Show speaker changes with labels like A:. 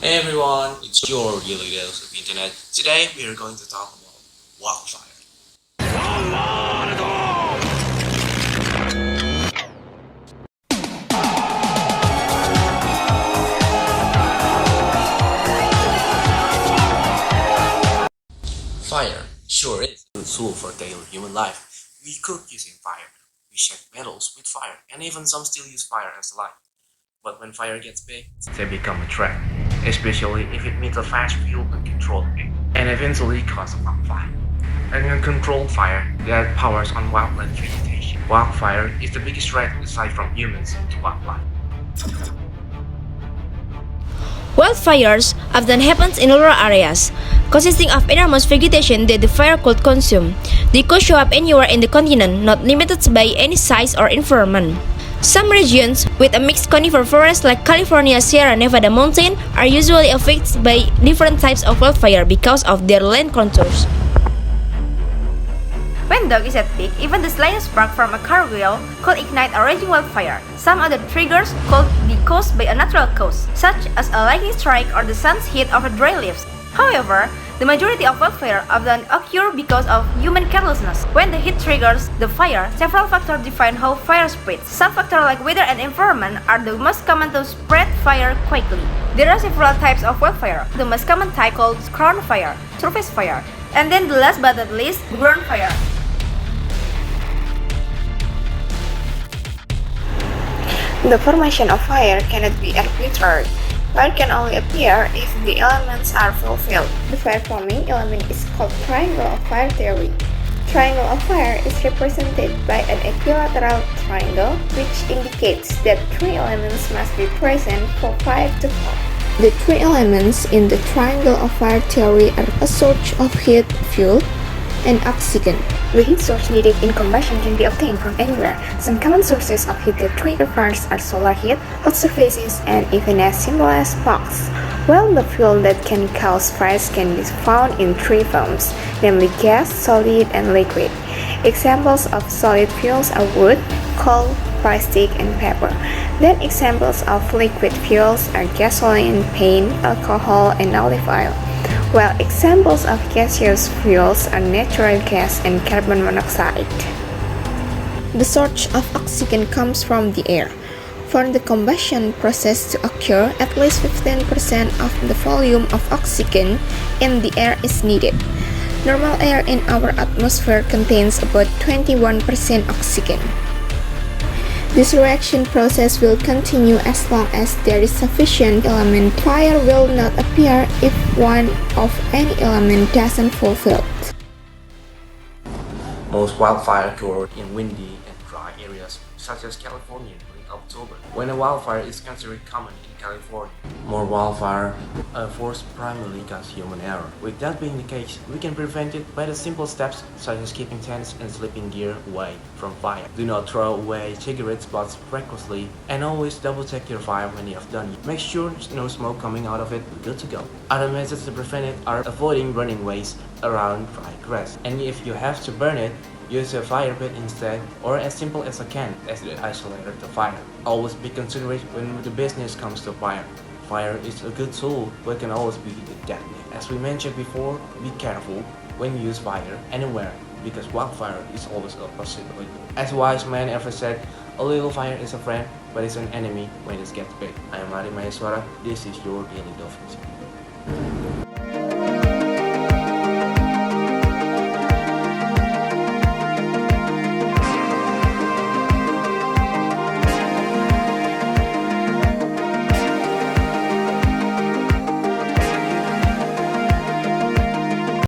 A: Hey everyone, it's your daily dose of internet. Today we are going to talk about wildfire. Fire sure is a good tool for daily human life. We cook using fire, we shake metals with fire, and even some still use fire as a light. But when fire gets big, they become a threat, especially if it meets a fast fuel uncontrolled and eventually cause a wildfire. An uncontrolled fire that powers on wildland vegetation. Wildfire is the biggest threat aside from humans to wildlife.
B: Wildfires often happen in rural areas, consisting of enormous vegetation that the fire could consume. They could show up anywhere in the continent, not limited by any size or environment. Some regions with a mixed conifer forest like California Sierra Nevada mountain are usually affected by different types of wildfire because of their land contours. When dog is at peak, even the slightest spark from a car wheel could ignite a raging wildfire. Some other triggers could be caused by a natural cause, such as a lightning strike or the sun's heat over dry leaves. However, the majority of wildfire often occur because of human carelessness. When the heat triggers the fire, several factors define how fire spreads. Some factors like weather and environment are the most common to spread fire quickly. There are several types of wildfire. The most common type called crown fire, surface fire, and then the last but not least, ground fire.
C: The formation of fire cannot be arbitrary. Fire can only appear if the elements are fulfilled. The fire-forming element is called triangle of fire theory. Triangle of fire is represented by an equilateral triangle, which indicates that three elements must be present for fire to form. The three elements in the triangle of fire theory are a source of heat, fuel, and oxygen. The heat source needed in combustion can be obtained from anywhere. Some common sources of heat that trigger fires are solar heat, hot surfaces, and even as simple as sparks. While the fuel that can cause fires can be found in three forms, namely gas, solid, and liquid. Examples of solid fuels are wood, coal, plastic, and paper. Then examples of liquid fuels are gasoline, paint, alcohol, and olive oil. While examples of gaseous fuels are natural gas and carbon monoxide. The source of oxygen comes from the air. For the combustion process to occur, at least 15% of the volume of oxygen in the air is needed. Normal air in our atmosphere contains about 21% oxygen. This reaction process will continue as long as there is sufficient element. Fire will not appear if one of any element doesn't fulfill.
A: Most wildfire occur in windy and dry areas, such as California during October, when a wildfire is considered common in California. More wildfire force primarily cause human error. With that being the case, we can prevent it by the simple steps such as keeping tents and sleeping gear away from fire. Do not throw away cigarette butts recklessly, and always double check your fire when you have done it. Make sure no smoke coming out of it. Good to go. Other methods to prevent it are avoiding burning waste around dry grass, and if you have to burn it, use a fire pit instead, or as simple as a can as the isolator to fire. Always be considerate when the business comes to fire. Fire is a good tool, but can always be deadly. As we mentioned before, be careful when you use fire anywhere, because wildfire is always a possibility. As a wise man ever said, a little fire is a friend, but it's an enemy when it gets big. I am Maheswara. This is your daily dose.